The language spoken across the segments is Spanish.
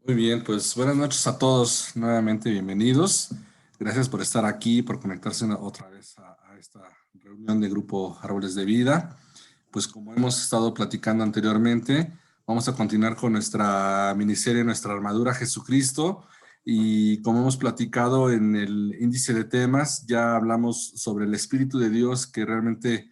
Muy bien, pues buenas noches a todos, nuevamente bienvenidos. Gracias por estar aquí, por conectarse otra vez a esta reunión de Grupo Árboles de Vida. Pues como hemos estado platicando anteriormente, vamos a continuar con nuestra miniserie, nuestra armadura Jesucristo. Y como hemos platicado en el índice de temas, ya hablamos sobre el Espíritu de Dios, que realmente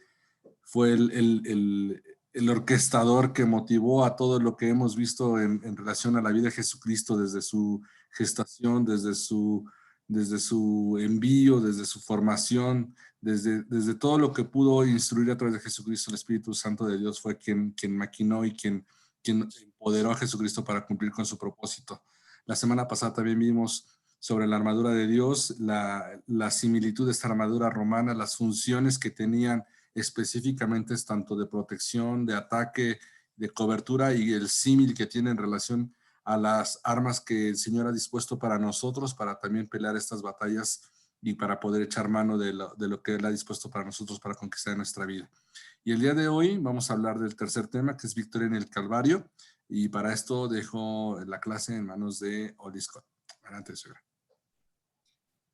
fue el orquestador que motivó a todo lo que hemos visto en relación a la vida de Jesucristo desde su gestación, desde su envío, desde su formación, desde todo lo que pudo instruir a través de Jesucristo. El Espíritu Santo de Dios fue quien maquinó y quien empoderó a Jesucristo para cumplir con su propósito. La semana pasada también vimos sobre la armadura de Dios, la similitud de esta armadura romana, las funciones que tenían específicamente es tanto de protección, de ataque, de cobertura y el símil que tiene en relación a las armas que el Señor ha dispuesto para nosotros, para también pelear estas batallas y para poder echar mano de lo que Él ha dispuesto para nosotros para conquistar nuestra vida. Y el día de hoy vamos a hablar del tercer tema, que es victoria en el Calvario, y para esto dejo la clase en manos de Oli Scott. Adelante, señora.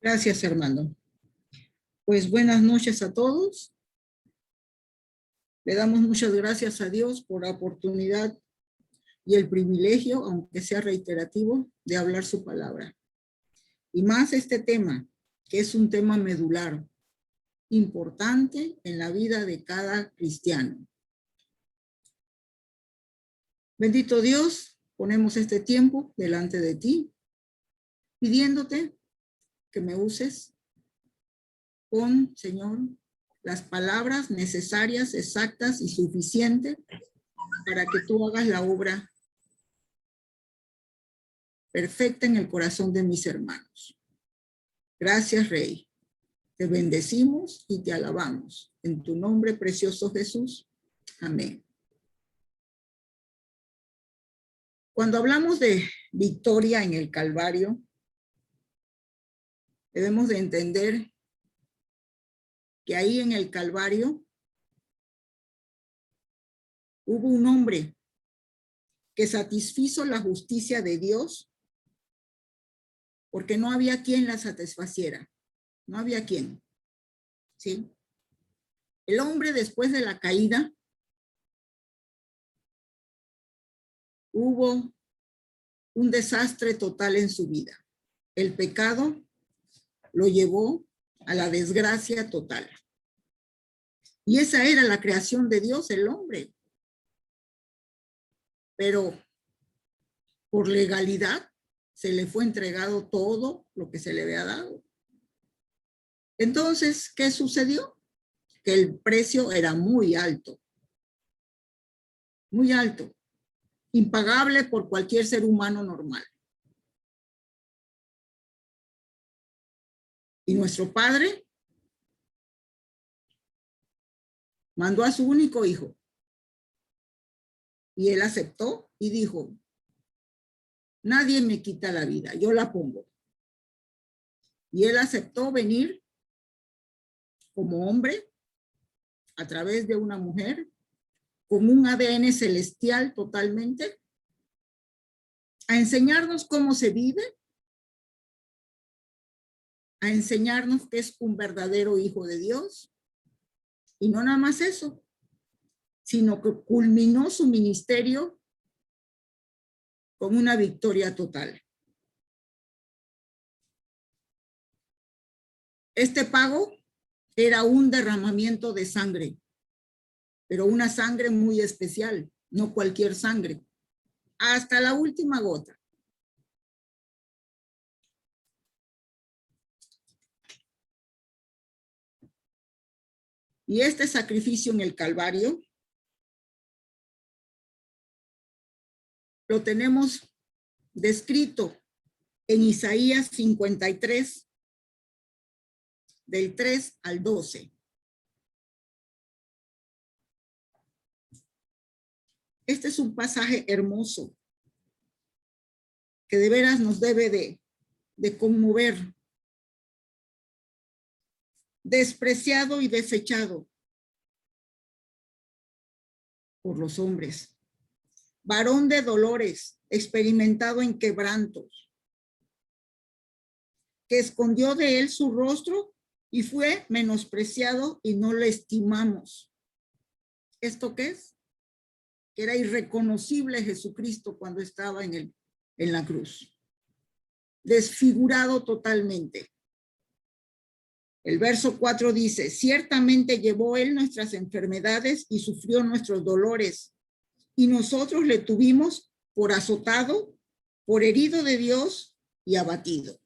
Gracias, hermano. Pues buenas noches a todos. Le damos muchas gracias a Dios por la oportunidad y el privilegio, aunque sea reiterativo, de hablar su palabra. Y más este tema, que es un tema medular, importante en la vida de cada cristiano. Bendito Dios, ponemos este tiempo delante de ti, pidiéndote que me uses con, Señor, las palabras necesarias, exactas y suficientes para que tú hagas la obra perfecta en el corazón de mis hermanos. Gracias, Rey. Te bendecimos y te alabamos. En tu nombre precioso, Jesús. Amén. Cuando hablamos de victoria en el Calvario, debemos de entender que ahí en el Calvario hubo un hombre que satisfizo la justicia de Dios porque no había quien la satisfaciera. No había quien. ¿Sí? El hombre después de la caída hubo un desastre total en su vida. El pecado lo llevó a la desgracia total. Y esa era la creación de Dios, el hombre. Pero por legalidad se le fue entregado todo lo que se le había dado. Entonces, ¿qué sucedió? Que el precio era muy alto, impagable por cualquier ser humano normal. Y nuestro Padre mandó a su único hijo. Y él aceptó y dijo, nadie me quita la vida, yo la pongo. Y él aceptó venir como hombre a través de una mujer con un ADN celestial totalmente, a enseñarnos cómo se vive, a enseñarnos que es un verdadero hijo de Dios. Y no nada más eso, sino que culminó su ministerio con una victoria total. Este pago era un derramamiento de sangre, pero una sangre muy especial, no cualquier sangre, hasta la última gota. Y este sacrificio en el Calvario lo tenemos descrito en Isaías 53, del 3 al 12. Este es un pasaje hermoso que de veras nos debe de conmover. Despreciado y desechado por los hombres, varón de dolores, experimentado en quebrantos, que escondió de él su rostro y fue menospreciado y no le estimamos. ¿Esto qué es? Que era irreconocible Jesucristo cuando estaba en la cruz. Desfigurado totalmente. El verso 4 dice, ciertamente llevó él nuestras enfermedades y sufrió nuestros dolores, y nosotros le tuvimos por azotado, por herido de Dios y abatido.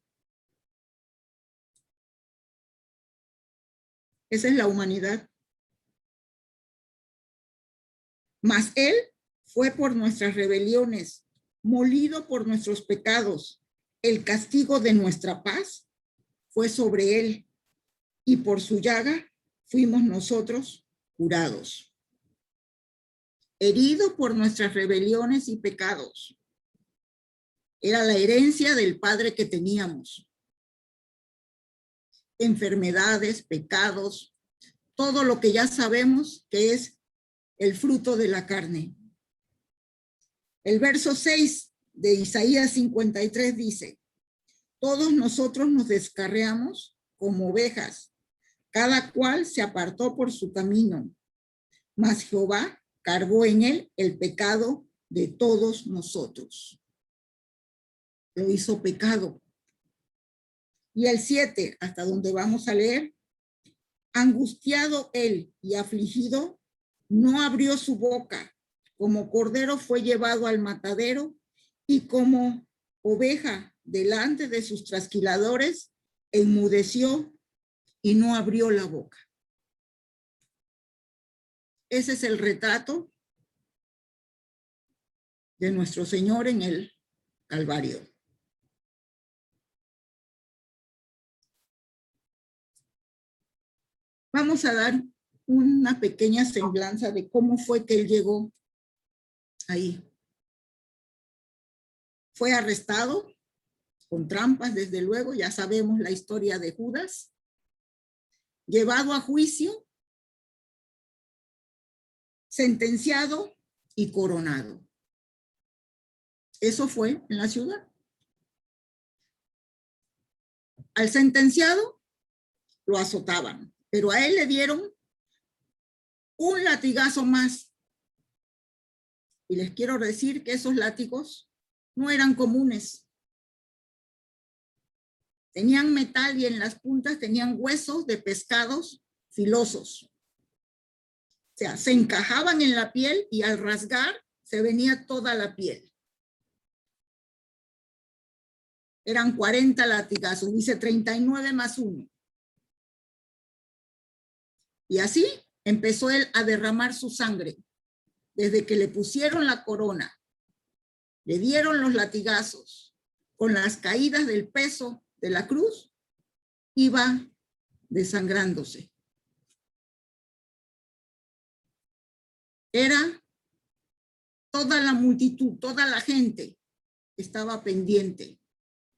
Esa es la humanidad. Mas él fue por nuestras rebeliones, molido por nuestros pecados. El castigo de nuestra paz fue sobre él, y por su llaga fuimos nosotros curados. Herido por nuestras rebeliones y pecados. Era la herencia del Padre que teníamos. Enfermedades, pecados, todo lo que ya sabemos que es el fruto de la carne. El verso 6 de Isaías 53 dice, todos nosotros nos descarriamos como ovejas, cada cual se apartó por su camino, mas Jehová cargó en él el pecado de todos nosotros. Lo hizo pecado. Y el 7, hasta donde vamos a leer, angustiado él y afligido, no abrió su boca, como cordero fue llevado al matadero, y como oveja delante de sus trasquiladores, enmudeció y no abrió la boca. Ese es el retrato de nuestro Señor en el Calvario. Vamos a dar una pequeña semblanza de cómo fue que él llegó ahí. Fue arrestado con trampas, desde luego, ya sabemos la historia de Judas, llevado a juicio, sentenciado y coronado. Eso fue en la ciudad. Al sentenciado lo azotaban, pero a él le dieron un latigazo más. Y les quiero decir que esos látigos no eran comunes. Tenían metal y en las puntas tenían huesos de pescados filosos. O sea, se encajaban en la piel y al rasgar se venía toda la piel. Eran 40 latigazos, dice 39 más 1. Y así empezó él a derramar su sangre. Desde que le pusieron la corona, le dieron los latigazos, con las caídas del peso de la cruz, iba desangrándose. Era toda la multitud, toda la gente estaba pendiente.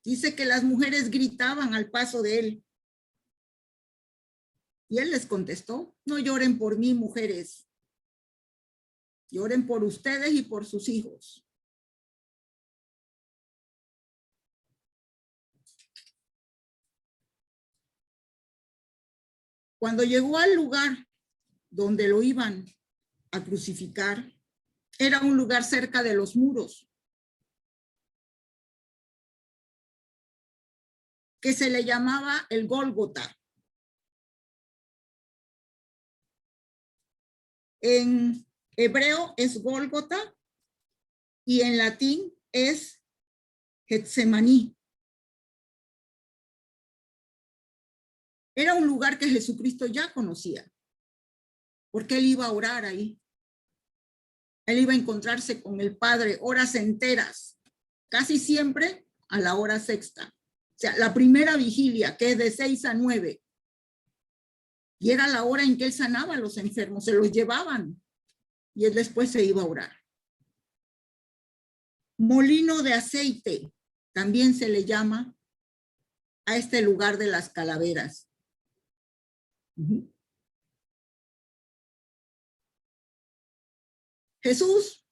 Dice que las mujeres gritaban al paso de él. Y él les contestó, no lloren por mí, mujeres. Lloren por ustedes y por sus hijos. Cuando llegó al lugar donde lo iban a crucificar, era un lugar cerca de los muros, que se le llamaba el Gólgota. En hebreo es Gólgota y en latín es Getsemaní. Era un lugar que Jesucristo ya conocía, porque él iba a orar ahí. Él iba a encontrarse con el Padre horas enteras, casi siempre a la hora sexta. O sea, la primera vigilia, que es de 6 a 9. Y era la hora en que él sanaba a los enfermos, se los llevaban. Y él después se iba a orar. Molino de aceite, también se le llama a este lugar de las calaveras. Jesús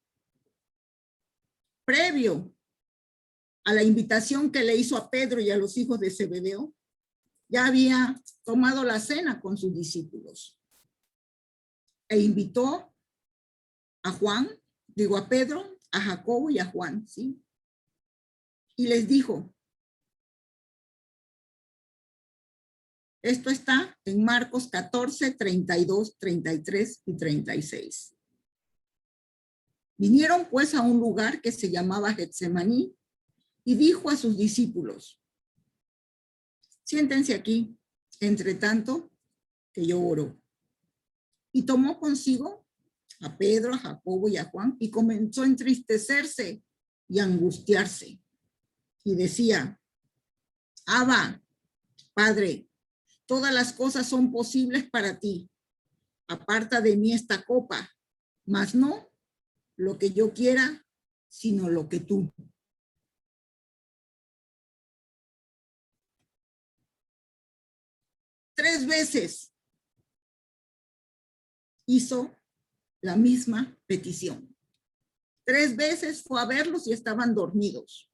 previo a la invitación que le hizo a Pedro y a los hijos de Zebedeo, ya había tomado la cena con sus discípulos e invitó a Juan, digo a Pedro, a Jacobo y a Juan, ¿sí? Y les dijo, esto está en Marcos 14, 32, 33 y 36. Vinieron pues a un lugar que se llamaba Getsemaní y dijo a sus discípulos, siéntense aquí, entre tanto que yo oro. Y tomó consigo a Pedro, a Jacobo y a Juan y comenzó a entristecerse y angustiarse. Y decía, Abba, Padre, todas las cosas son posibles para ti. Aparta de mí esta copa, mas no lo que yo quiera, sino lo que tú. Tres veces hizo la misma petición. Tres veces fue a verlos y estaban dormidos.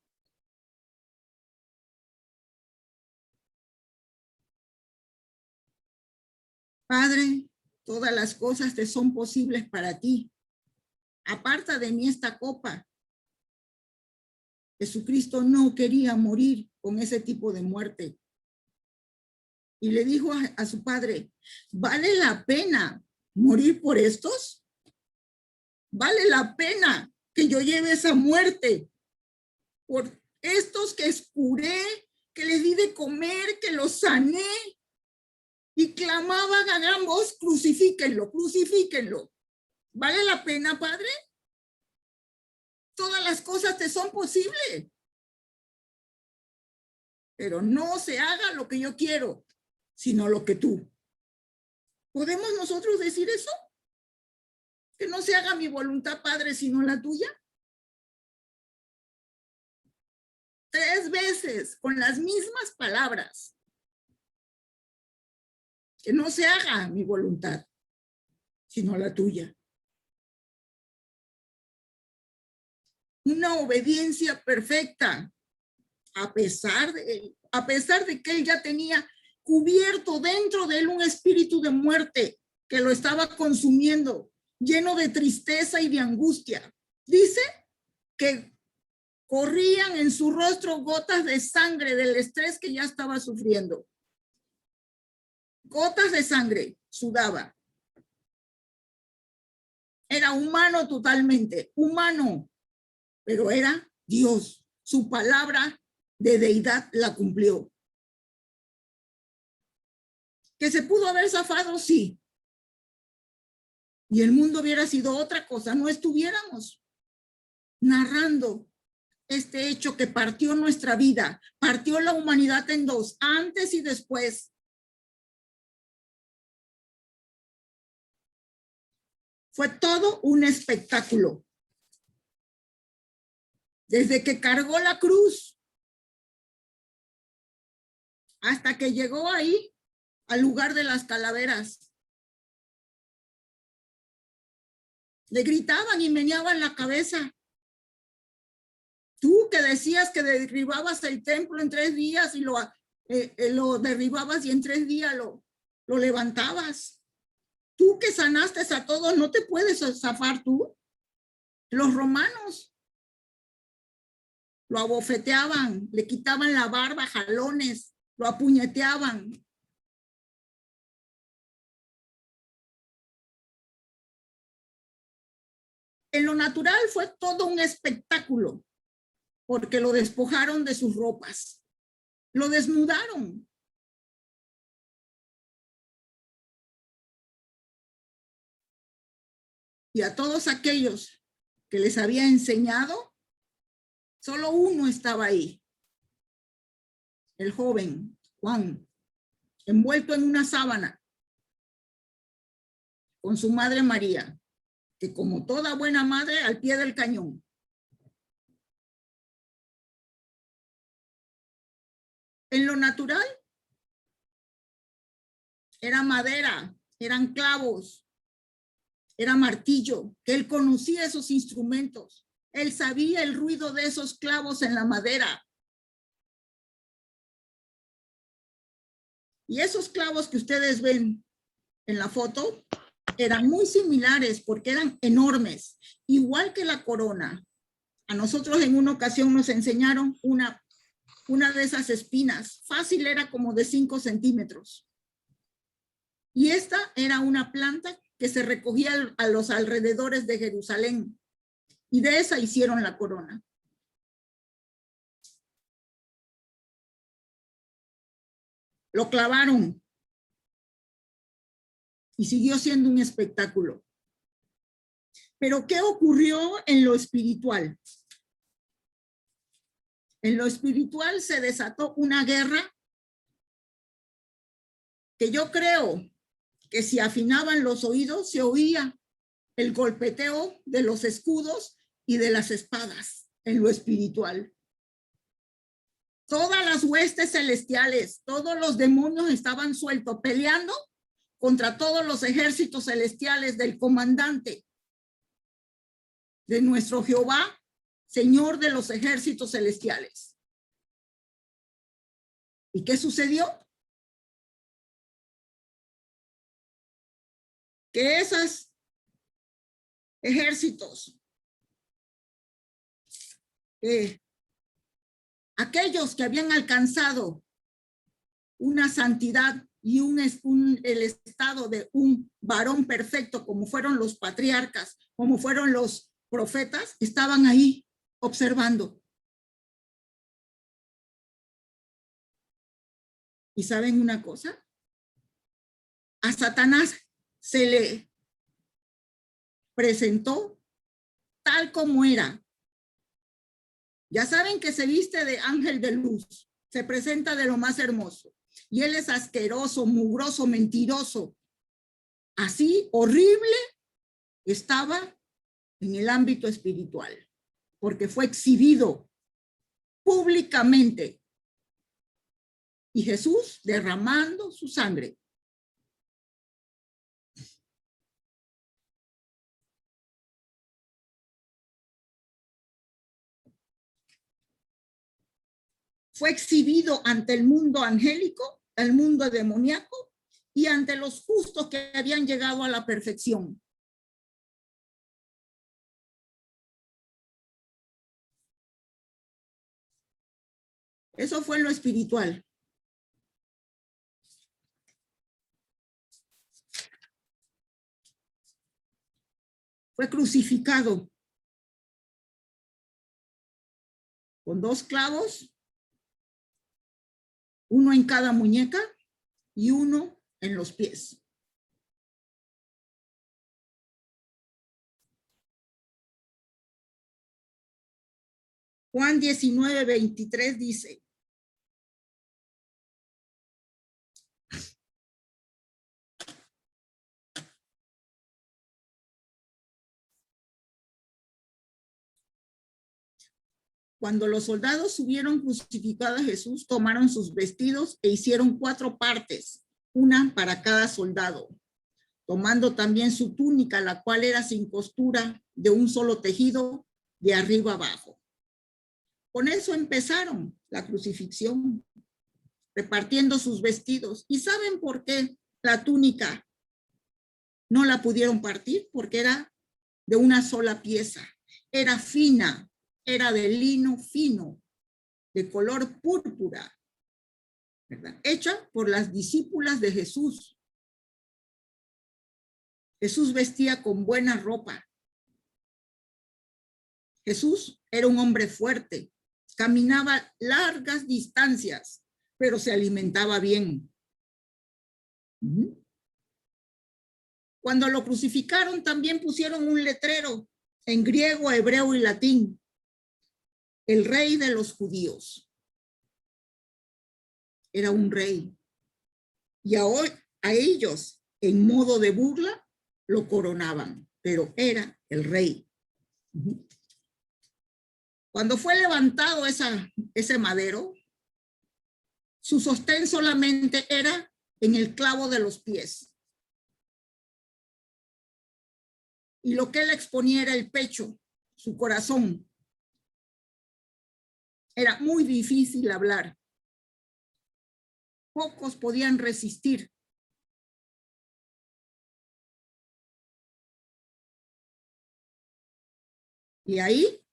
Padre, todas las cosas te son posibles para ti. Aparta de mí esta copa. Jesucristo no quería morir con ese tipo de muerte. Y le dijo a su padre, ¿vale la pena morir por estos? ¿Vale la pena que yo lleve esa muerte por estos que curé, que les di de comer, que los sané? Y clamaban a gran voz, crucifíquenlo, crucifíquenlo. ¿Vale la pena, Padre? Todas las cosas te son posibles. Pero no se haga lo que yo quiero, sino lo que tú. ¿Podemos nosotros decir eso? Que no se haga mi voluntad, Padre, sino la tuya. Tres veces con las mismas palabras. Que no se haga mi voluntad, sino la tuya. Una obediencia perfecta, a pesar de que él ya tenía cubierto dentro de él un espíritu de muerte que lo estaba consumiendo, lleno de tristeza y de angustia. Dice que corrían en su rostro gotas de sangre del estrés que ya estaba sufriendo. Gotas de sangre, sudaba. Era humano totalmente, humano, pero era Dios. Su palabra de deidad la cumplió. ¿Que se pudo haber zafado? Sí. Y el mundo hubiera sido otra cosa, no estuviéramos narrando este hecho que partió nuestra vida, partió la humanidad en dos, antes y después. Fue todo un espectáculo. Desde que cargó la cruz hasta que llegó ahí al lugar de las calaveras. Le gritaban y meneaban la cabeza. Tú que decías que derribabas el templo en 3 días y lo derribabas y en 3 días lo levantabas. Tú que sanaste a todos, ¿no te puedes zafar tú? Los romanos lo abofeteaban, le quitaban la barba, jalones, lo apuñeteaban. En lo natural fue todo un espectáculo, porque lo despojaron de sus ropas, lo desnudaron. Y a todos aquellos que les había enseñado, solo uno estaba ahí, el joven Juan, envuelto en una sábana, con su madre María, que como toda buena madre, al pie del cañón. En lo natural, era madera, eran clavos, era martillo, que él conocía esos instrumentos, Él sabía el ruido de esos clavos en la madera. Y esos clavos que ustedes ven en la foto eran muy similares porque eran enormes, igual que la corona. A nosotros en una ocasión nos enseñaron una de esas espinas. Fácil, era como de 5 centímetros. Y esta era una planta que se recogía a los alrededores de Jerusalén. Y de esa hicieron la corona. Lo clavaron. Y siguió siendo un espectáculo. Pero ¿qué ocurrió en lo espiritual? En lo espiritual se desató una guerra que yo creo que si afinaban los oídos se oía el golpeteo de los escudos y de las espadas en lo espiritual. Todas las huestes celestiales, todos los demonios estaban sueltos peleando contra todos los ejércitos celestiales del comandante de nuestro Jehová, Señor de los ejércitos celestiales. ¿Y qué sucedió? Que esos ejércitos, aquellos que habían alcanzado una santidad y el estado de un varón perfecto, como fueron los patriarcas, como fueron los profetas, estaban ahí observando. ¿Y saben una cosa? A Satanás se le presentó tal como era. Ya saben que se viste de ángel de luz, se presenta de lo más hermoso. Y él es asqueroso, mugroso, mentiroso. Así, horrible, estaba en el ámbito espiritual, porque fue exhibido públicamente. Y Jesús derramando su sangre. Fue exhibido ante el mundo angélico, el mundo demoníaco y ante los justos que habían llegado a la perfección. Eso fue en lo espiritual. Fue crucificado con 2 clavos, uno en cada muñeca y uno en los pies. Juan 19:23 dice: cuando los soldados hubieron crucificado a Jesús, tomaron sus vestidos e hicieron 4 partes, una para cada soldado, tomando también su túnica, la cual era sin costura, de un solo tejido, de arriba abajo. Con eso empezaron la crucifixión, repartiendo sus vestidos. ¿Y saben por qué la túnica no la pudieron partir? Porque era de una sola pieza, era fina, era de lino fino, de color púrpura, ¿verdad? Hecha por las discípulas de Jesús. Jesús vestía con buena ropa. Jesús era un hombre fuerte, caminaba largas distancias, pero se alimentaba bien. Cuando lo crucificaron, también pusieron un letrero en griego, hebreo y latín: el rey de los judíos. Era un rey. Y a ellos, en modo de burla, lo coronaban, pero era el rey. Cuando fue levantado ese madero, su sostén solamente era en el clavo de los pies. Y lo que él exponía era el pecho, su corazón. Era muy difícil hablar. Pocos podían resistir. Y ahí,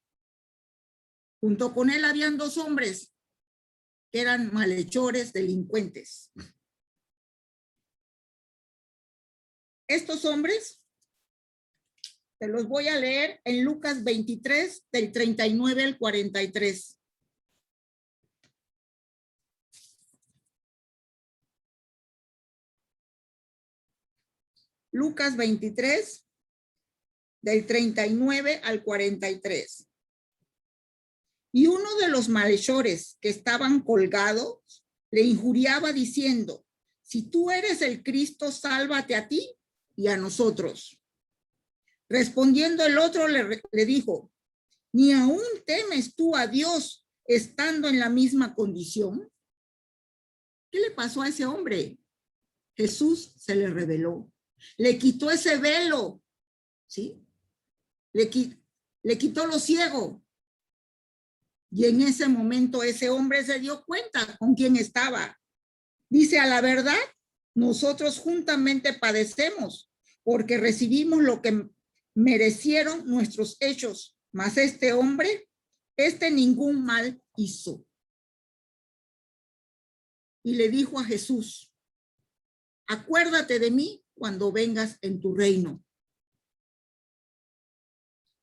junto con él, habían dos hombres que eran malhechores, delincuentes. Estos hombres, te los voy a leer en Lucas 23, del 39 al 43. Lucas 23, del 39 al 43. Y uno de los malhechores que estaban colgados le injuriaba diciendo: si tú eres el Cristo, sálvate a ti y a nosotros. Respondiendo el otro le dijo: ¿ni aún temes tú a Dios estando en la misma condición? ¿Qué le pasó a ese hombre? Jesús se le reveló, le quitó ese velo, ¿sí? Le quitó lo ciego. Y en ese momento ese hombre se dio cuenta con quién estaba. Dice: a la verdad, nosotros juntamente padecemos, porque recibimos lo que merecieron nuestros hechos, mas este hombre, ningún mal hizo. Y le dijo a Jesús: acuérdate de mí cuando vengas en tu reino.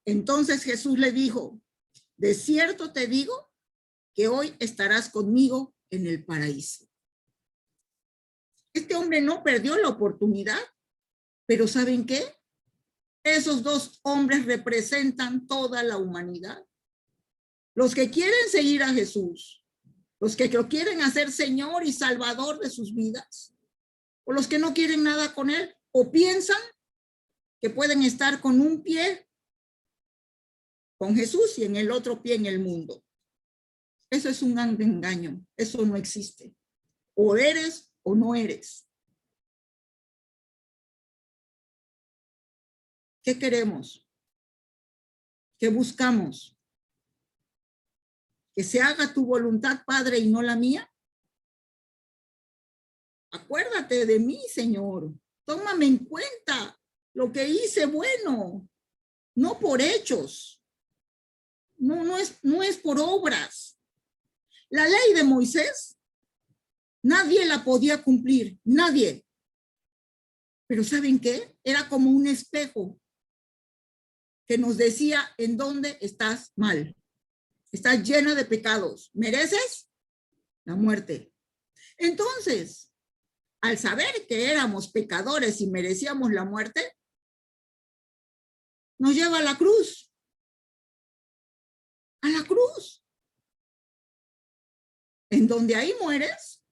Entonces Jesús le dijo: de cierto te digo que hoy estarás conmigo en el paraíso. Este hombre no perdió la oportunidad, pero ¿saben qué? Esos dos hombres representan toda la humanidad. Los que quieren seguir a Jesús, los que lo quieren hacer Señor y Salvador de sus vidas, o los que no quieren nada con Él, o piensan que pueden estar con un pie con Jesús y en el otro pie en el mundo. Eso es un engaño, eso no existe. O eres o no eres. ¿Qué queremos? ¿Qué buscamos? ¿Que se haga tu voluntad, Padre, y no la mía? Acuérdate de mí, Señor. Tómame en cuenta lo que hice bueno, no por hechos. No es por obras. La ley de Moisés, nadie la podía cumplir, nadie. Pero ¿saben qué? Era como un espejo que nos decía en dónde estás mal. Estás llena de pecados. ¿Mereces? La muerte. Entonces, al saber que éramos pecadores y merecíamos la muerte, nos lleva a la cruz. A la cruz. En donde ahí mueres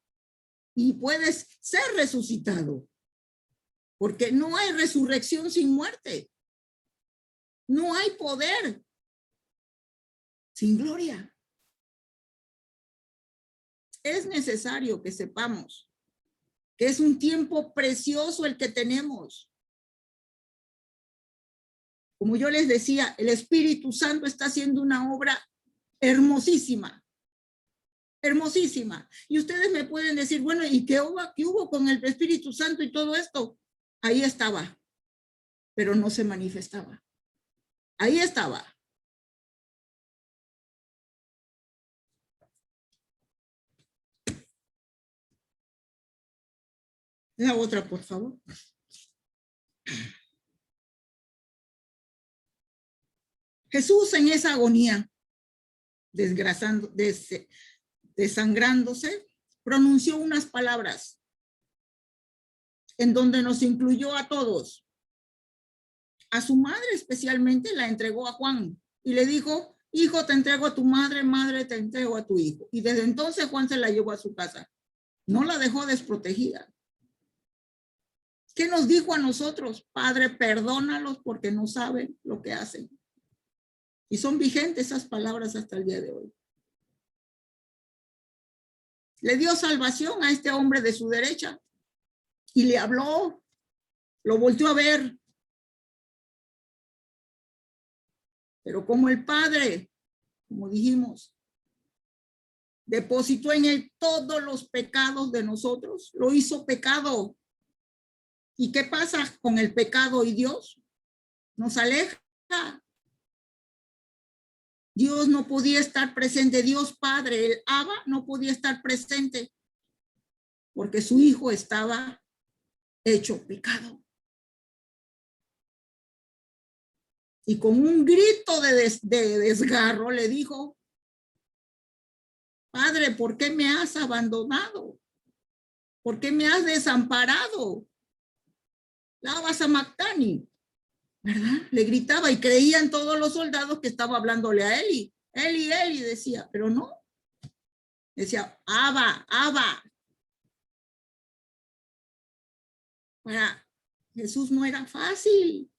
y puedes ser resucitado. Porque no hay resurrección sin muerte. No hay poder sin gloria. Es necesario que sepamos que es un tiempo precioso el que tenemos. Como yo les decía, el Espíritu Santo está haciendo una obra hermosísima. Hermosísima. Y ustedes me pueden decir, bueno, ¿y qué hubo con el Espíritu Santo y todo esto? Ahí estaba, pero no se manifestaba. Ahí estaba. La otra, por favor. Jesús en esa agonía, desangrándose, pronunció unas palabras en donde nos incluyó a todos. A su madre especialmente la entregó a Juan y le dijo: hijo, te entrego a tu madre, madre, te entrego a tu hijo. Y desde entonces Juan se la llevó a su casa. No la dejó desprotegida. ¿Qué nos dijo a nosotros? Padre, perdónalos porque no saben lo que hacen. Y son vigentes esas palabras hasta el día de hoy. Le dio salvación a este hombre de su derecha y le habló, lo volteó a ver. Pero como el Padre, como dijimos, depositó en él todos los pecados de nosotros, lo hizo pecado. ¿Y qué pasa con el pecado y Dios? Nos aleja. Dios no podía estar presente, Dios Padre, el Abba no podía estar presente porque su hijo estaba hecho pecado. Y con un grito de desgarro le dijo, Padre, ¿por qué me has abandonado? ¿Por qué me has desamparado? Lava Sabactani, ¿verdad? Le gritaba y creían todos los soldados que estaba hablándole a Eli. Eli, Eli, decía, pero no. Decía, Abba, Abba. Para Jesús no era fácil,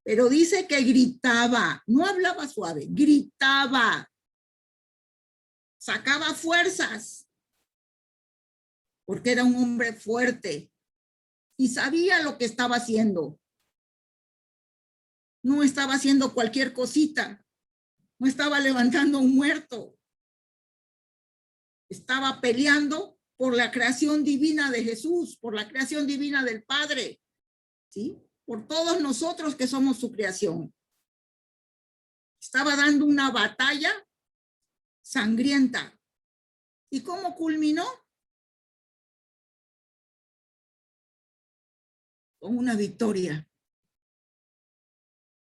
pero dice que gritaba, no hablaba suave, gritaba, sacaba fuerzas, porque era un hombre fuerte y sabía lo que estaba haciendo. No estaba haciendo cualquier cosita, no estaba levantando un muerto, estaba peleando por la creación divina de Jesús, por la creación divina del Padre, ¿sí? Por todos nosotros que somos su creación. Estaba dando una batalla sangrienta. ¿Y cómo culminó? Con una victoria.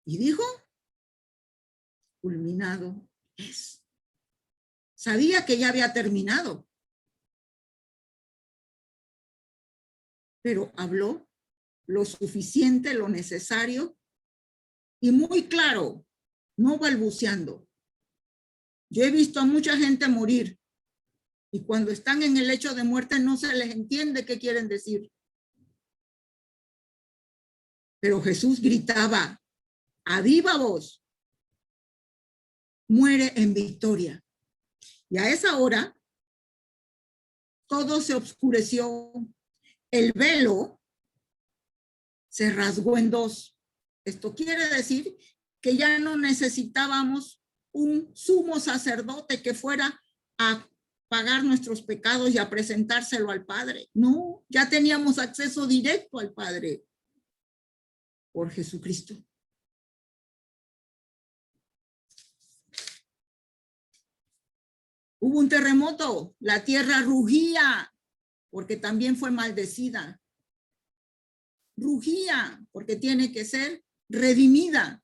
Y dijo, culminado es. Sabía que ya había terminado, pero habló lo suficiente, lo necesario y muy claro, no balbuceando. Yo he visto a mucha gente morir y cuando están en el lecho de muerte no se les entiende qué quieren decir. Pero Jesús gritaba a viva voz, muere en victoria. Y a esa hora todo se oscureció, el velo se rasgó en dos. Esto quiere decir que ya no necesitábamos un sumo sacerdote que fuera a pagar nuestros pecados y a presentárselo al Padre. No, ya teníamos acceso directo al Padre por Jesucristo. Hubo un terremoto, la tierra rugía porque también fue maldecida. Rugía porque tiene que ser redimida.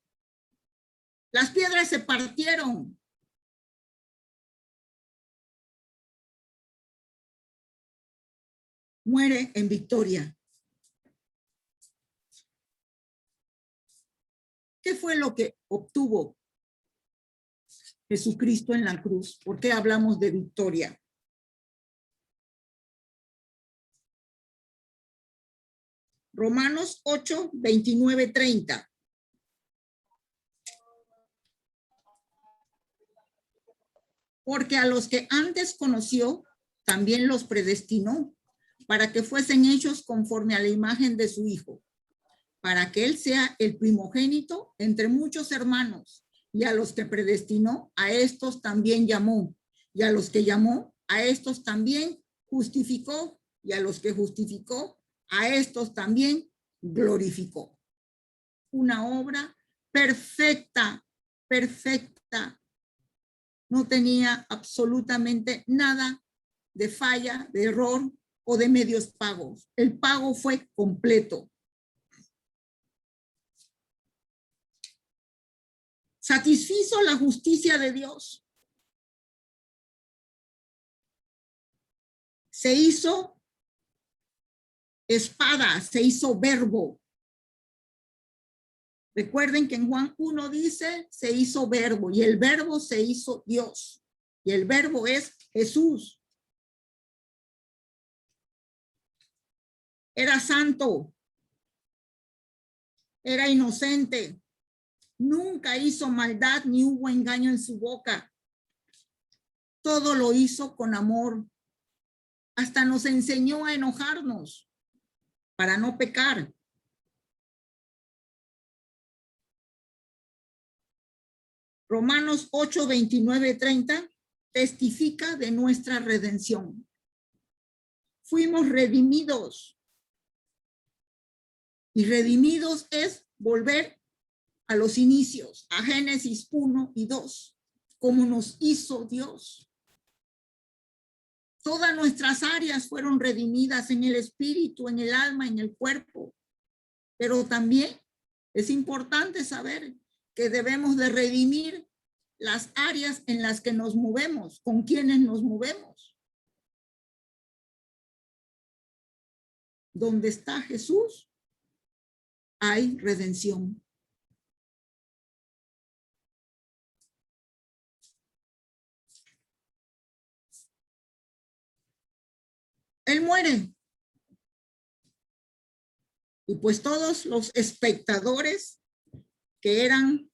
Las piedras se partieron. Muere en victoria. ¿Qué fue lo que obtuvo Jesucristo en la cruz? ¿Por qué hablamos de victoria? Romanos 8, 29, 30. Porque a los que antes conoció, también los predestinó para que fuesen hechos conforme a la imagen de su Hijo, para que Él sea el primogénito entre muchos hermanos. Y a los que predestinó, a estos también llamó. Y a los que llamó, a estos también justificó. Y a los que justificó, a estos también glorificó. Una obra perfecta, perfecta. No tenía absolutamente nada de falla, de error o de medios pagos. El pago fue completo. Satisfizo la justicia de Dios. Se hizo espada, se hizo verbo. Recuerden que en Juan 1 dice, se hizo verbo, y el verbo se hizo Dios. Y el verbo es Jesús. Era santo. Era inocente. Nunca hizo maldad ni hubo engaño en su boca. Todo lo hizo con amor. Hasta nos enseñó a enojarnos para no pecar. Romanos 8, 29, 30 testifica de nuestra redención. Fuimos redimidos. Y redimidos es volver a los inicios, a Génesis 1 y 2, como nos hizo Dios. Todas nuestras áreas fueron redimidas en el espíritu, en el alma, en el cuerpo. Pero también es importante saber que debemos de redimir las áreas en las que nos movemos, con quienes nos movemos. Donde está Jesús, hay redención. Él muere. Y pues todos los espectadores que eran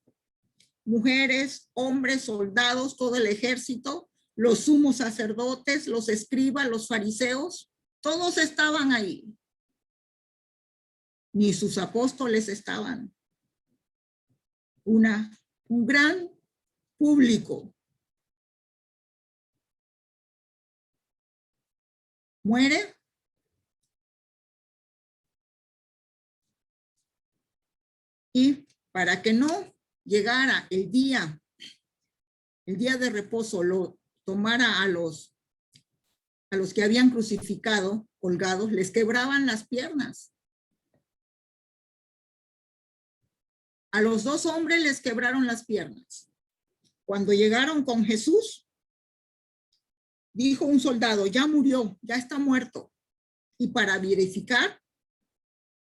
mujeres, hombres, soldados, todo el ejército, los sumos sacerdotes, los escribas, los fariseos, todos estaban ahí. Ni sus apóstoles estaban. Un gran público. Muere. Y para que no llegara el día de reposo, lo tomara a los que habían crucificado, colgados, les quebraban las piernas. A los 2 hombres les quebraron las piernas. Cuando llegaron con Jesús, dijo un soldado, ya murió, ya está muerto. Y para verificar,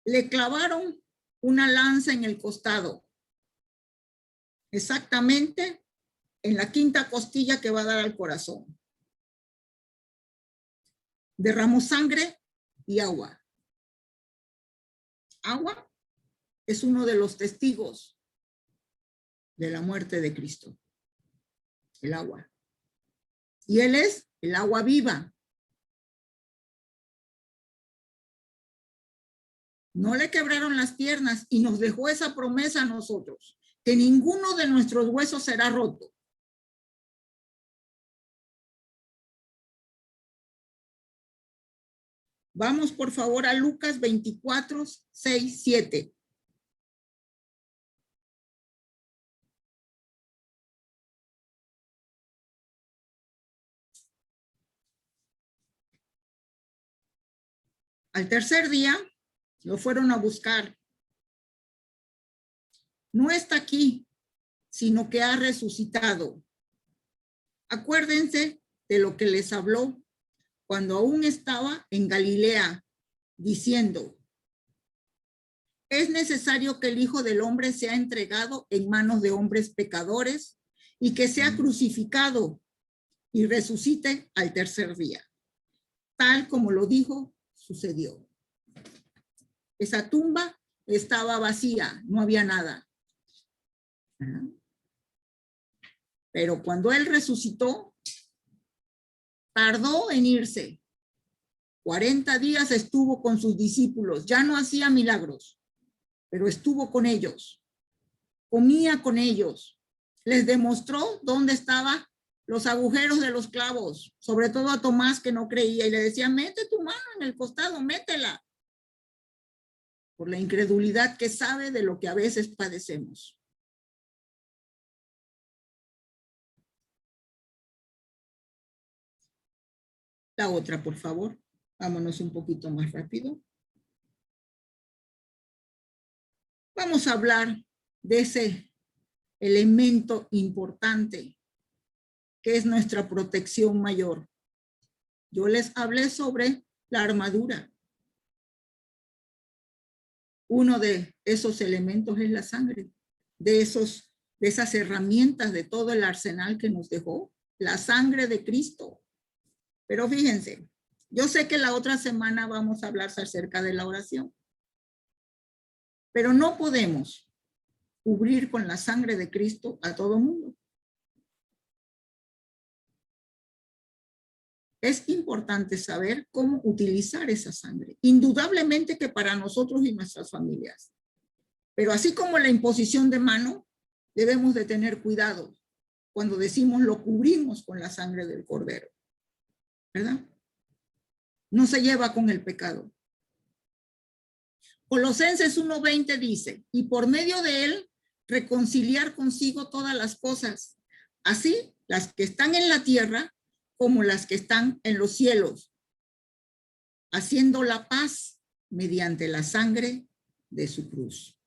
le clavaron una lanza en el costado, exactamente en la 5ª costilla que va a dar al corazón. Derramó sangre y agua. Agua es uno de los testigos de la muerte de Cristo. El agua. Y Él es el agua viva. No le quebraron las piernas y nos dejó esa promesa a nosotros, que ninguno de nuestros huesos será roto. Vamos por favor a Lucas 24, 6, 7. Al tercer día lo fueron a buscar. No está aquí, sino que ha resucitado. Acuérdense de lo que les habló cuando aún estaba en Galilea, diciendo, es necesario que el Hijo del Hombre sea entregado en manos de hombres pecadores y que sea crucificado y resucite al tercer día. Tal como lo dijo, sucedió. Esa tumba estaba vacía, no había nada. Pero cuando Él resucitó, tardó en irse. 40 días estuvo con sus discípulos, ya no hacía milagros, pero estuvo con ellos, comía con ellos, les demostró dónde estaban los agujeros de los clavos, sobre todo a Tomás que no creía y le decía, mete tu mano en el costado, métela. Por la incredulidad que sabe de lo que a veces padecemos. La otra, por favor. Vámonos un poquito más rápido. Vamos a hablar de ese elemento importante que es nuestra protección mayor. Yo les hablé sobre la armadura. Uno de esos elementos es la sangre, de esas herramientas, de todo el arsenal que nos dejó, la sangre de Cristo. Pero fíjense, yo sé que la otra semana vamos a hablar acerca de la oración, pero no podemos cubrir con la sangre de Cristo a todo mundo. Es importante saber cómo utilizar esa sangre. Indudablemente que para nosotros y nuestras familias. Pero así como la imposición de mano, debemos de tener cuidado cuando decimos lo cubrimos con la sangre del Cordero, ¿verdad? No se lleva con el pecado. Colosenses 1:20 dice, y por medio de él reconciliar consigo todas las cosas, así las que están en la tierra como las que están en los cielos, haciendo la paz mediante la sangre de su cruz.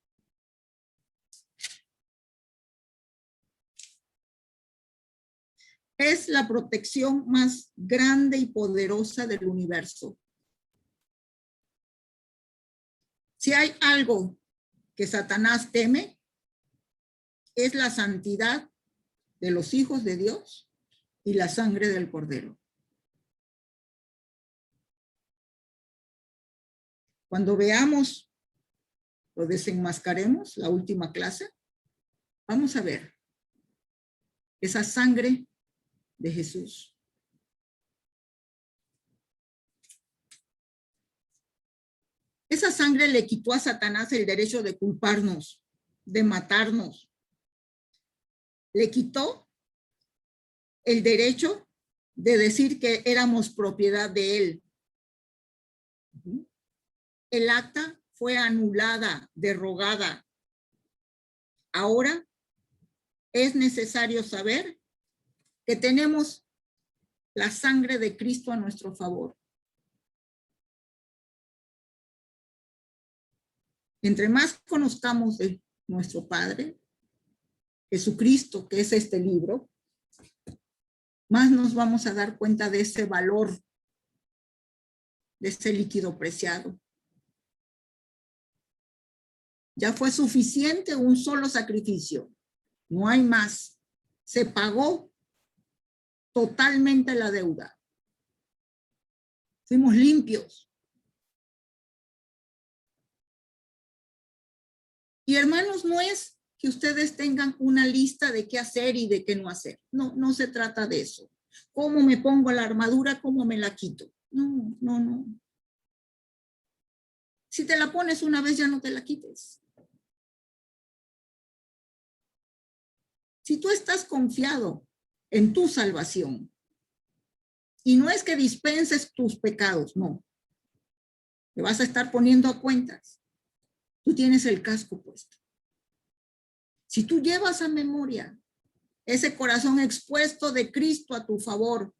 Es la protección más grande y poderosa del universo. Si hay algo que Satanás teme, es la santidad de los hijos de Dios y la sangre del Cordero. Cuando veamos, lo desenmascaremos, la última clase, vamos a ver esa sangre de Jesús. Esa sangre le quitó a Satanás el derecho de culparnos, de matarnos. Le quitó el derecho de decir que éramos propiedad de él. El acta fue anulada, derogada. Ahora es necesario saber que tenemos la sangre de Cristo a nuestro favor. Entre más conozcamos de nuestro Padre, Jesucristo, que es este libro, más nos vamos a dar cuenta de ese valor, de ese líquido preciado. Ya fue suficiente un solo sacrificio, no hay más. Se pagó totalmente la deuda. Fuimos limpios. Y hermanos, no es que ustedes tengan una lista de qué hacer y de qué no hacer. No, no se trata de eso. ¿Cómo me pongo la armadura? ¿Cómo me la quito? No, no, no. Si te la pones una vez, ya no te la quites. Si tú estás confiado en tu salvación, y no es que dispenses tus pecados, no. Te vas a estar poniendo a cuentas. Tú tienes el casco puesto. Si tú llevas a memoria ese corazón expuesto de Cristo a tu favor,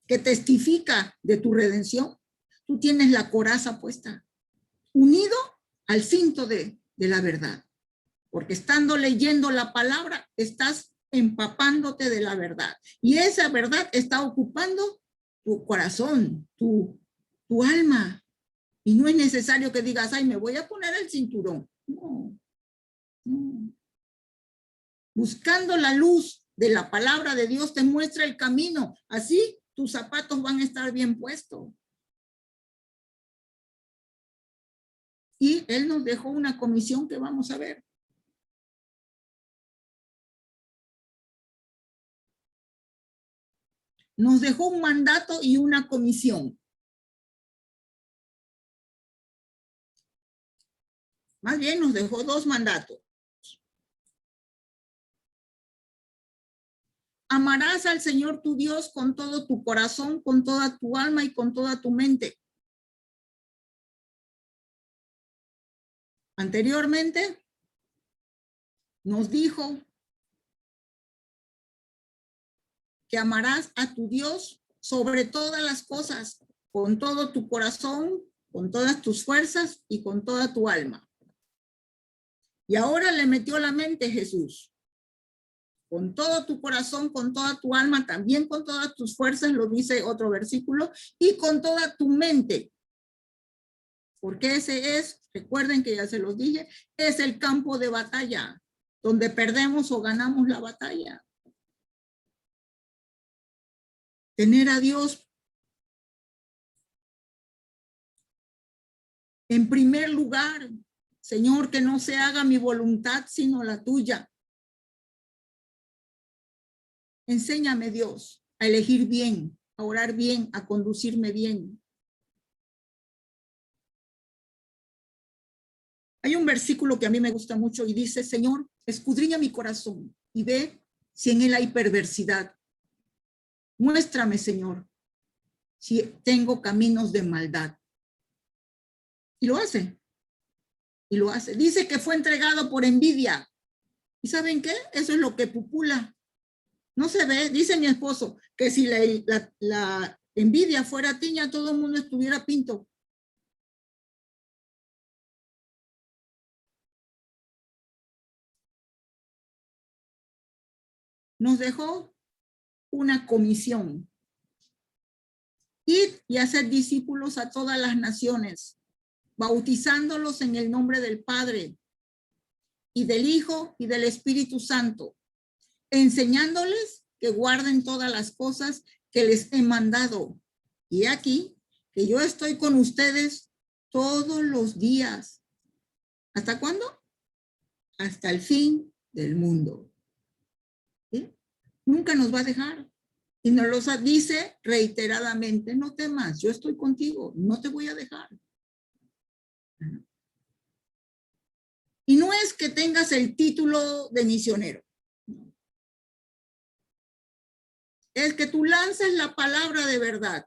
que testifica de tu redención, tú tienes la coraza puesta, unido al cinto de la verdad. Porque estando leyendo la palabra, estás empapándote de la verdad. Y esa verdad está ocupando tu corazón, tu alma. Y no es necesario que digas, ay, me voy a poner el cinturón. No, no. Buscando la luz de la palabra de Dios te muestra el camino. Así tus zapatos van a estar bien puestos. Y Él nos dejó una comisión que vamos a ver. Nos dejó un mandato y una comisión. Más bien nos dejó dos mandatos. Amarás al Señor tu Dios con todo tu corazón, con toda tu alma y con toda tu mente. Anteriormente nos dijo que amarás a tu Dios sobre todas las cosas, con todo tu corazón, con todas tus fuerzas y con toda tu alma. Y ahora le metió la mente Jesús. Con todo tu corazón, con toda tu alma, también con todas tus fuerzas, lo dice otro versículo, y con toda tu mente. Porque ese es, recuerden que ya se los dije, es el campo de batalla, donde perdemos o ganamos la batalla. Tener a Dios en primer lugar. Señor, que no se haga mi voluntad, sino la tuya. Enséñame, Dios, a elegir bien, a orar bien, a conducirme bien. Hay un versículo que a mí me gusta mucho y dice, Señor, escudriña mi corazón y ve si en él hay perversidad. Muéstrame, Señor, si tengo caminos de maldad. Y lo hace. Y lo hace. Dice que fue entregado por envidia. ¿Y saben qué? Eso es lo que pupula. No se ve, dice mi esposo, que si la envidia fuera tiña, todo el mundo estuviera pinto. Nos dejó una comisión. Ir y hacer discípulos a todas las naciones, bautizándolos en el nombre del Padre y del Hijo y del Espíritu Santo, enseñándoles que guarden todas las cosas que les he mandado. Y aquí, que yo estoy con ustedes todos los días. ¿Hasta cuándo? Hasta el fin del mundo. ¿Sí? Nunca nos va a dejar. Y nos lo dice reiteradamente, no temas, yo estoy contigo, no te voy a dejar. Y no es que tengas el título de misionero. Es que tú lances la palabra de verdad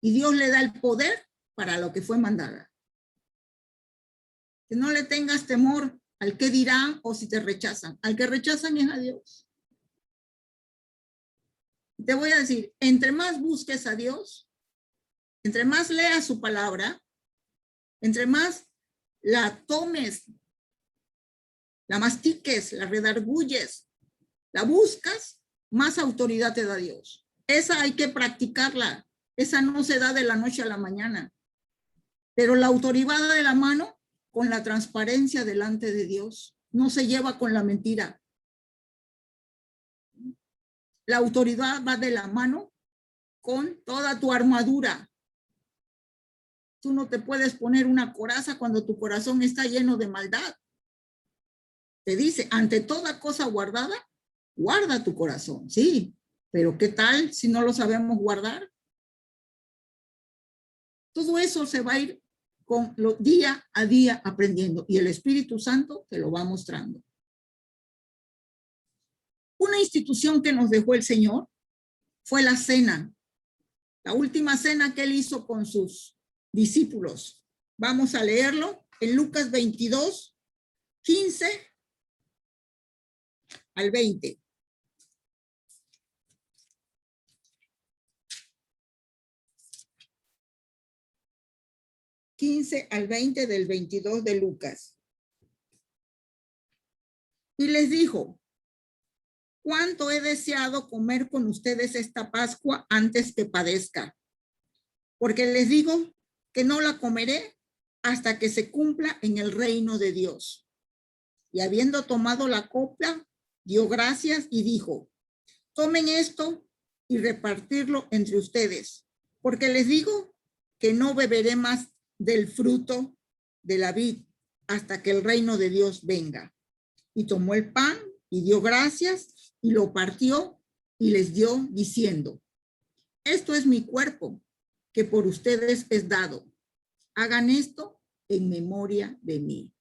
y Dios le da el poder para lo que fue mandada. Que no le tengas temor al que dirán o si te rechazan. Al que rechazan es a Dios. Te voy a decir, entre más busques a Dios, entre más leas su palabra, entre más la tomes, la mastiques, la redarguyes, la buscas, más autoridad te da Dios. Esa hay que practicarla. Esa no se da de la noche a la mañana. Pero la autoridad va de la mano con la transparencia delante de Dios. No se lleva con la mentira. La autoridad va de la mano con toda tu armadura. Tú no te puedes poner una coraza cuando tu corazón está lleno de maldad. Te dice, ante toda cosa guardada, guarda tu corazón. Sí, pero ¿qué tal si no lo sabemos guardar? Todo eso se va a ir con lo día a día aprendiendo y el Espíritu Santo te lo va mostrando. Una institución que nos dejó el Señor fue la cena, la última cena que él hizo con sus discípulos. Vamos a leerlo en Lucas 22, 15 al 20. Al 20 del 22 de Lucas. Y les dijo, cuánto he deseado comer con ustedes esta Pascua antes que padezca, porque les digo que no la comeré hasta que se cumpla en el reino de Dios. Y habiendo tomado la copa, dio gracias y dijo, tomen esto y repartirlo entre ustedes, porque les digo que no beberé más del fruto de la vid hasta que el reino de Dios venga. Y tomó el pan y dio gracias y lo partió y les dio diciendo, esto es mi cuerpo que por ustedes es dado. Hagan esto en memoria de mí.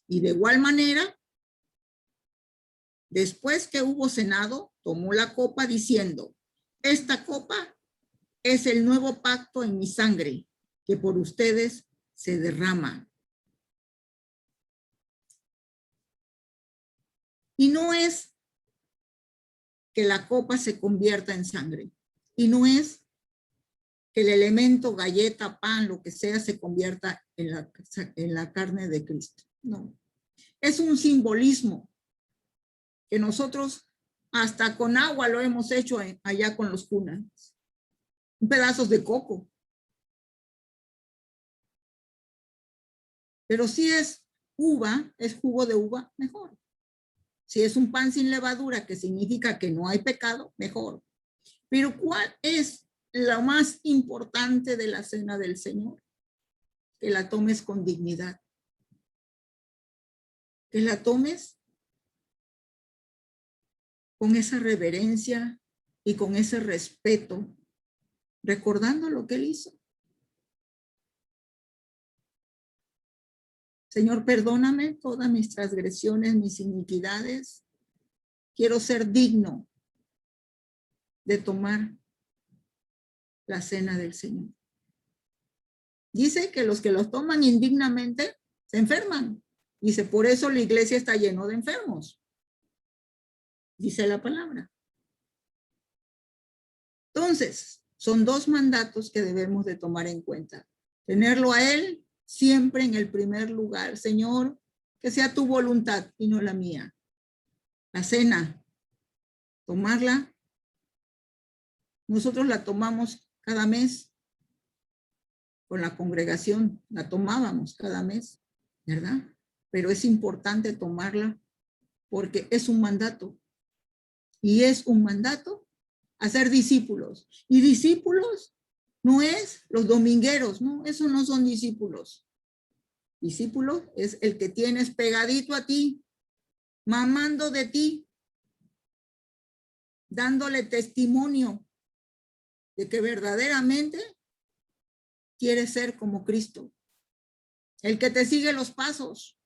Y de igual manera, después que hubo cenado, tomó la copa diciendo, esta copa es el nuevo pacto en mi sangre, que por ustedes se derrama. Y no es que la copa se convierta en sangre. Y no es que el elemento, galleta, pan, lo que sea, se convierta en la carne de Cristo. No. Es un simbolismo que nosotros hasta con agua lo hemos hecho allá con los cunas. Pedazos de coco. Pero si es uva, es jugo de uva, mejor. Si es un pan sin levadura, que significa que no hay pecado, mejor. Pero ¿cuál es lo más importante de la cena del Señor? Que la tomes con dignidad. Que la tomes con esa reverencia y con ese respeto, recordando lo que él hizo. Señor, perdóname todas mis transgresiones, mis iniquidades. Quiero ser digno de tomar la cena del Señor. Dice que los que los toman indignamente se enferman. Dice, por eso la iglesia está llena de enfermos. Dice la palabra. Entonces, son dos mandatos que debemos de tomar en cuenta. Tenerlo a Él siempre en el primer lugar. Señor, que sea tu voluntad y no la mía. La cena, tomarla. Nosotros la tomamos cada mes. Con la congregación, la tomábamos cada mes, ¿verdad? Pero es importante tomarla porque es un mandato. Y es un mandato hacer discípulos. Y discípulos no es los domingueros, no, esos no son discípulos. Discípulo es el que tienes pegadito a ti, mamando de ti, dándole testimonio de que verdaderamente quieres ser como Cristo. El que te sigue los pasos.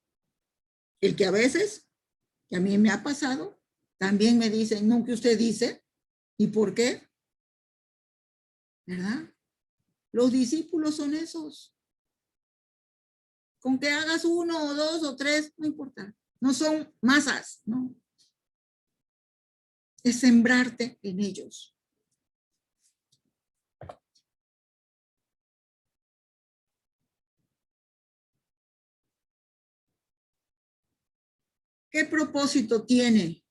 El que a veces, que a mí me ha pasado, también me dicen, no, que usted dice, ¿y por qué? ¿Verdad? Los discípulos son esos. Con que hagas 1 o 2 o 3, no importa. No son masas, ¿no? Es sembrarte en ellos. ¿Qué propósito tiene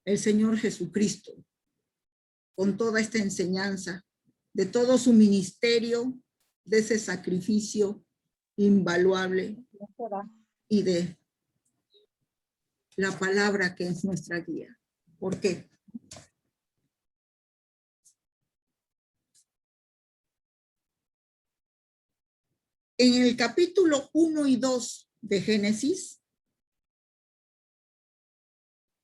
el Señor Jesucristo con toda esta enseñanza, de todo su ministerio, de ese sacrificio invaluable y de la palabra que es nuestra guía? ¿Por qué? En el capítulo 1 y 2 de Génesis,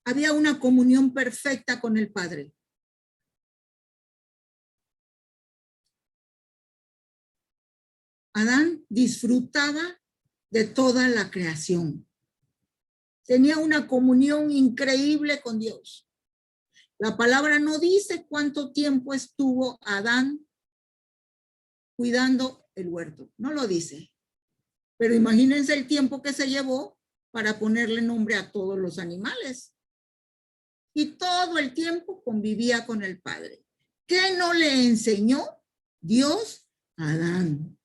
había una comunión perfecta con el Padre. Adán disfrutaba de toda la creación. Tenía una comunión increíble con Dios. La palabra no dice cuánto tiempo estuvo Adán cuidando el huerto. No lo dice. Pero imagínense el tiempo que se llevó para ponerle nombre a todos los animales. Y todo el tiempo convivía con el Padre. ¿Qué no le enseñó Dios a Adán?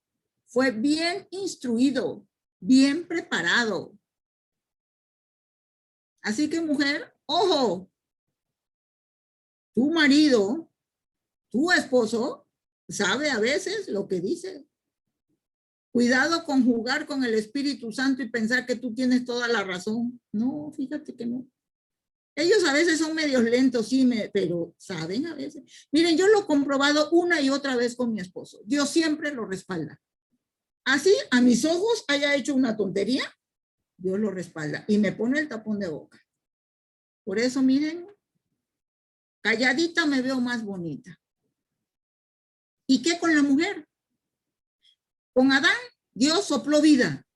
Fue bien instruido, bien preparado. Así que, mujer, ojo, tu marido, tu esposo, sabe a veces lo que dice. Cuidado con jugar con el Espíritu Santo y pensar que tú tienes toda la razón. No, fíjate que no. Ellos a veces son medios lentos, sí, pero saben a veces. Miren, yo lo he comprobado una y otra vez con mi esposo. Dios siempre lo respalda. Así, a mis ojos haya hecho una tontería, Dios lo respalda y me pone el tapón de boca. Por eso, miren, calladita me veo más bonita. ¿Y qué con la mujer? Con Adán, Dios sopló vida.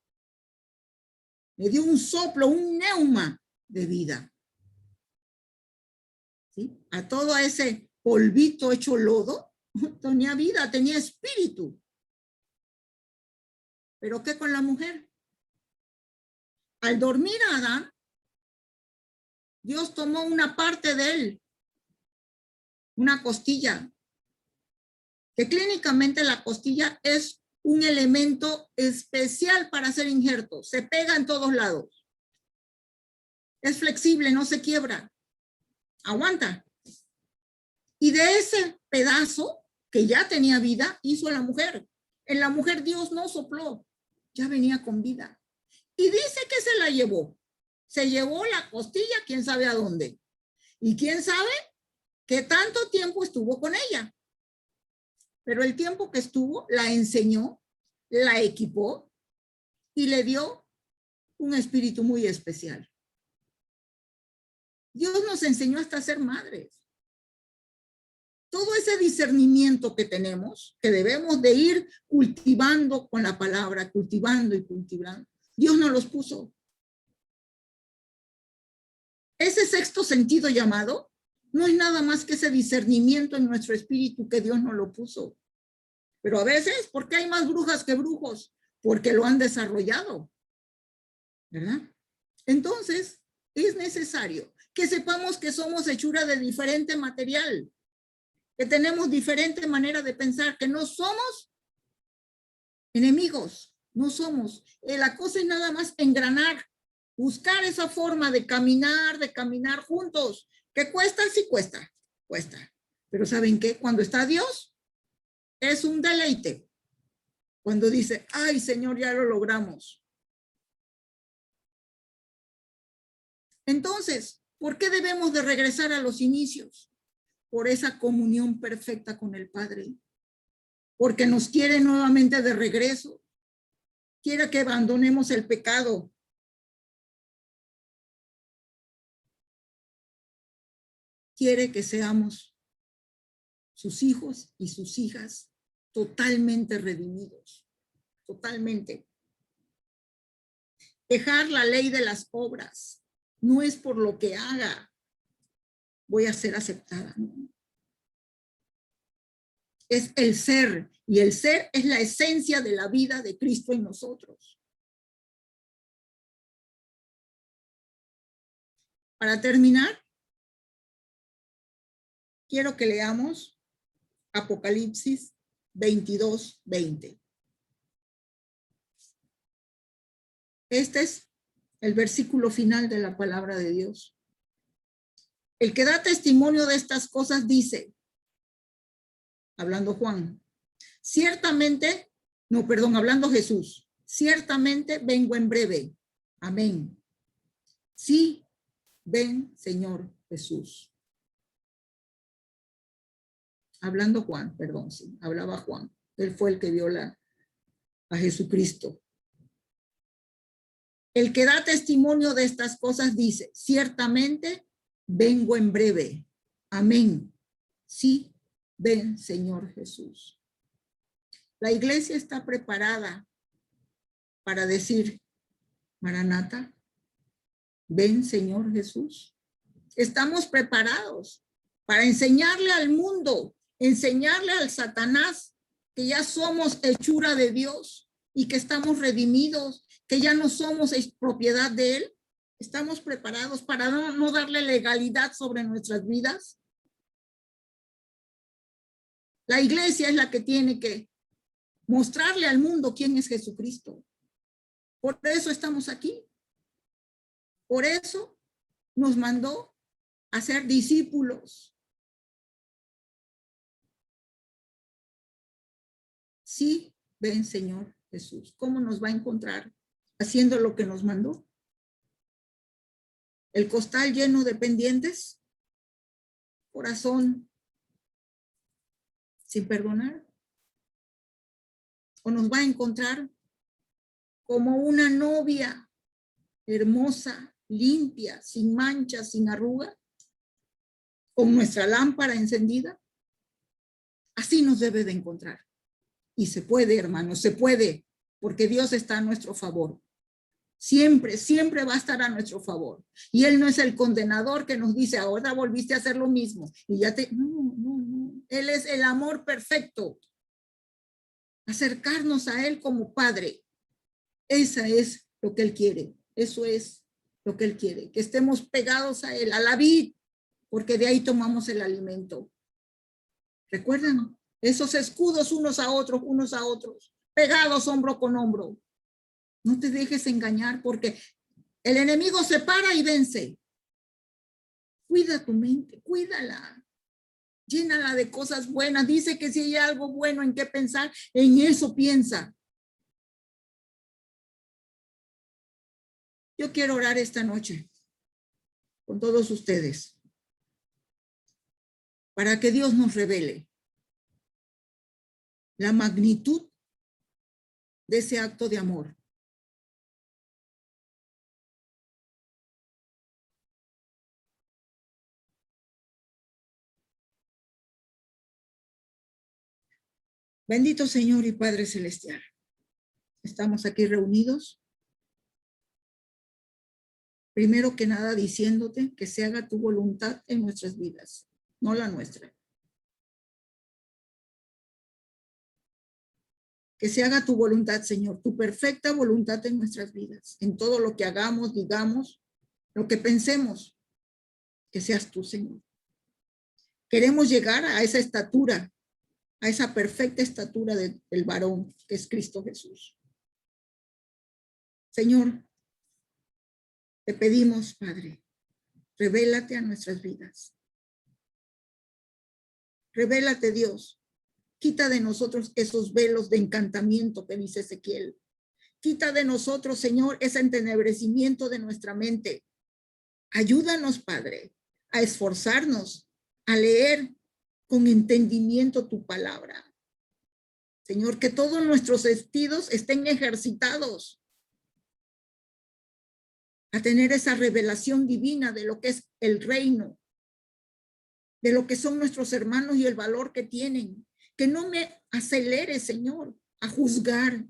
Le dio un soplo, un neuma de vida. ¿Sí? A todo ese polvito hecho lodo, tenía vida, tenía espíritu. ¿Pero qué con la mujer? Al dormir a Adán, Dios tomó una parte de él, una costilla, que clínicamente la costilla es un elemento especial para hacer injertos, se pega en todos lados. Es flexible, no se quiebra, aguanta. Y de ese pedazo que ya tenía vida, hizo a la mujer. En la mujer Dios no sopló, ya venía con vida. Y dice que se la llevó. Se llevó la costilla, quién sabe a dónde. Y quién sabe qué tanto tiempo estuvo con ella. Pero el tiempo que estuvo, la enseñó, la equipó y le dio un espíritu muy especial. Dios nos enseñó hasta ser madres. todo ese discernimiento que tenemos, que debemos de ir cultivando con la palabra, cultivando y cultivando, Dios nos los puso. Ese sexto sentido llamado no es nada más que ese discernimiento en nuestro espíritu que Dios nos lo puso. Pero a veces, ¿por qué hay más brujas que brujos? Porque lo han desarrollado, ¿verdad? Entonces, es necesario que sepamos que somos hechura de diferente material, que tenemos diferente manera de pensar, que no somos enemigos, no somos. La cosa es nada más engranar, buscar esa forma de caminar juntos. ¿Qué cuesta? Sí cuesta, cuesta. Pero ¿saben qué? Cuando está Dios, es un deleite. Cuando dice, ay Señor, ya lo logramos. Entonces, ¿por qué debemos de regresar a los inicios? Por esa comunión perfecta con el Padre. Porque nos quiere nuevamente de regreso. Quiere que abandonemos el pecado. Quiere que seamos sus hijos y sus hijas totalmente redimidos. Totalmente. Dejar la ley de las obras. No es por lo que haga voy a ser aceptada. ¿No? Es el ser, y el ser es la esencia de la vida de Cristo en nosotros. Para terminar, quiero que leamos Apocalipsis 22:20. Este es el versículo final de la palabra de Dios. El que da testimonio de estas cosas dice, hablando Juan, ciertamente, no, perdón, hablando Jesús, ciertamente vengo en breve. Amén. Sí, ven, Señor Jesús. Hablando Juan, perdón, sí, hablaba Juan. Él fue el que vio a Jesucristo. El que da testimonio de estas cosas dice, ciertamente vengo en breve. Amén. Sí, ven, Señor Jesús. La iglesia está preparada para decir, Maranata, ven, Señor Jesús. Estamos preparados para enseñarle al mundo, enseñarle al Satanás que ya somos hechura de Dios y que estamos redimidos, que ya no somos propiedad de Él. ¿Estamos preparados para no darle legalidad sobre nuestras vidas? La iglesia es la que tiene que mostrarle al mundo quién es Jesucristo. Por eso estamos aquí. Por eso nos mandó a ser discípulos. Sí, ven, Señor Jesús. ¿Cómo nos va a encontrar? Haciendo lo que nos mandó. El costal lleno de pendientes. Corazón sin perdonar. O nos va a encontrar como una novia hermosa, limpia, sin manchas, sin arruga, con nuestra lámpara encendida. Así nos debe de encontrar. Y se puede, hermanos, se puede, porque Dios está a nuestro favor. Siempre, siempre va a estar a nuestro favor. Y Él no es el condenador que nos dice, ahora volviste a hacer lo mismo. Y ya te... No, no, no. Él es el amor perfecto. Acercarnos a Él como Padre. Esa es lo que Él quiere. Eso es lo que Él quiere. Que estemos pegados a Él, a la vid, porque de ahí tomamos el alimento. ¿Recuerdan? Esos escudos unos a otros, pegados hombro con hombro. No te dejes engañar porque el enemigo se para y vence. Cuida tu mente, cuídala. Llénala de cosas buenas. Dice que si hay algo bueno en qué pensar, en eso piensa. Yo quiero orar esta noche con todos ustedes para que Dios nos revele la magnitud de ese acto de amor. Bendito Señor y Padre Celestial, estamos aquí reunidos. Primero que nada diciéndote que se haga tu voluntad en nuestras vidas, no la nuestra. Que se haga tu voluntad, Señor, tu perfecta voluntad en nuestras vidas, en todo lo que hagamos, digamos, lo que pensemos, que seas tú, Señor. Queremos llegar a esa estatura, a esa perfecta estatura del varón, que es Cristo Jesús. Señor, te pedimos, Padre, revélate a nuestras vidas. Revélate, Dios. Quita de nosotros esos velos de encantamiento que dice Ezequiel. Quita de nosotros, Señor, ese entenebrecimiento de nuestra mente. Ayúdanos, Padre, a esforzarnos, a leer con entendimiento tu palabra. Señor, que todos nuestros sentidos estén ejercitados a tener esa revelación divina de lo que es el reino, de lo que son nuestros hermanos y el valor que tienen. Que no me acelere, Señor, a juzgar.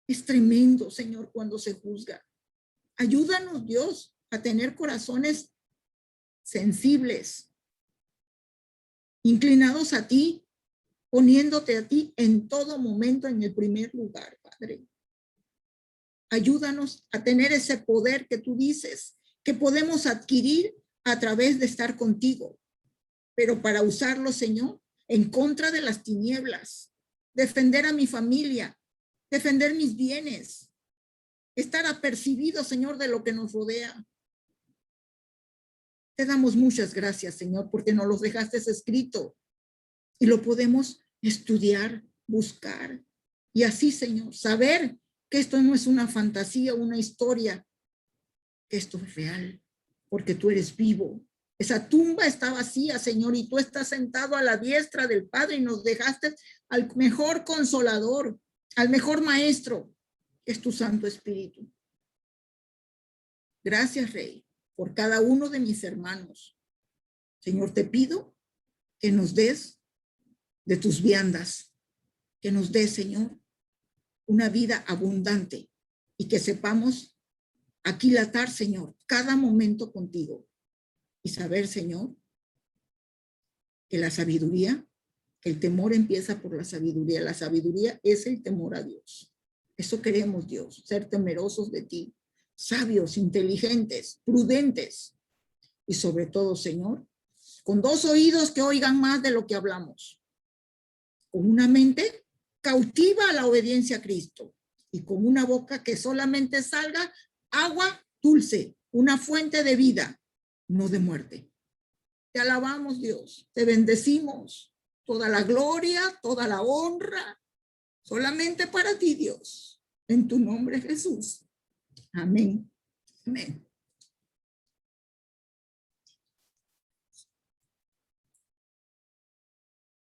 Es tremendo, Señor, cuando se juzga. Ayúdanos, Dios, a tener corazones sensibles, inclinados a ti, poniéndote a ti en todo momento en el primer lugar, Padre. Ayúdanos a tener ese poder que tú dices, que podemos adquirir a través de estar contigo, pero para usarlo, Señor, en contra de las tinieblas, defender a mi familia, defender mis bienes, estar apercibido, Señor, de lo que nos rodea. Te damos muchas gracias, Señor, porque nos los dejaste escrito y lo podemos estudiar, buscar y así, Señor, saber que esto no es una fantasía, una historia, que esto es real, porque tú eres vivo. Esa tumba está vacía, Señor, y tú estás sentado a la diestra del Padre y nos dejaste al mejor consolador, al mejor maestro, que es tu Santo Espíritu. Gracias, Rey, por cada uno de mis hermanos. Señor, te pido que nos des de tus viandas, que nos des, Señor, una vida abundante y que sepamos aquilatar, Señor, cada momento contigo y saber, Señor, que la sabiduría, que el temor empieza por la sabiduría. La sabiduría es el temor a Dios. Eso queremos, Dios, ser temerosos de ti, sabios, inteligentes, prudentes y sobre todo, Señor, con 2 oídos que oigan más de lo que hablamos, con una mente cautiva a la obediencia a Cristo y con una boca que solamente salga agua dulce, una fuente de vida, no de muerte. Te alabamos, Dios, te bendecimos. Toda la gloria, toda la honra, solamente para ti, Dios. En tu nombre, Jesús. Amén. Amén.